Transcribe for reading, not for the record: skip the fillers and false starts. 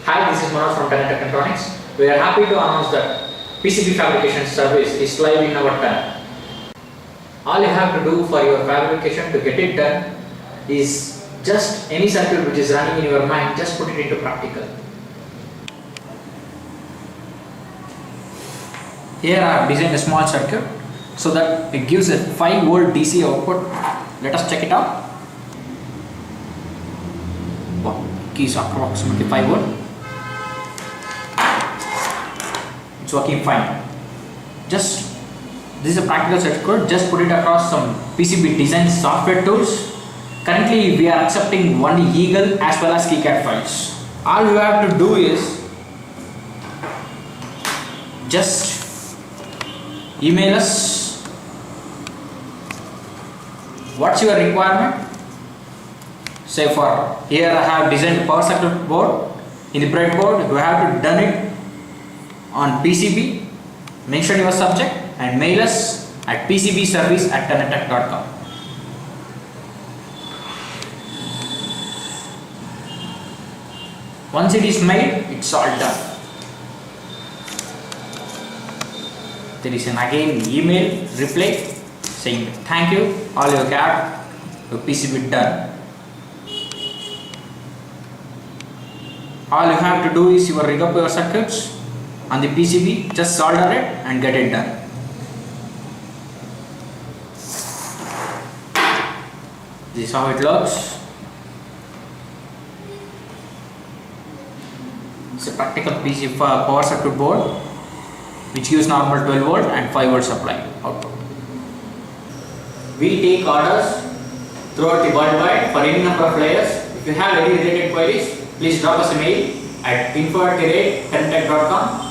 Hi, this is Manoj from Tenet Technetronics. We are happy to announce that PCB fabrication service is live in our tab. All you have to do for your fabrication to get it done is just any circuit which is running in your mind, just put it into practical. Here I have designed a small circuit so that it gives a 5 volt DC output. Let us check it out. Wow, keys are approximately 5 volt. It's working fine. This is a practical circuit. Just put it across some PCB design software tools. Currently we are accepting only Eagle as well as KiCad files. All you have to do is just email us what's your requirement. Say for here I have designed power circuit board. In the breadboard you have to done it on PCB. Mention your subject and mail us at pcbservice@tenettech.com. Once it is made, it's all done. There is again email reply saying thank you, all you got your PCB done. All you have to do is you rig up your circuits on the PCB, just solder it and get it done. This is how it looks. It's a practical PCB power circuit board which gives normal 12 volt and 5 volt supply output. We take orders throughout the worldwide for any number of layers. If you have any related queries, please drop us a mail at info@tenettech.com.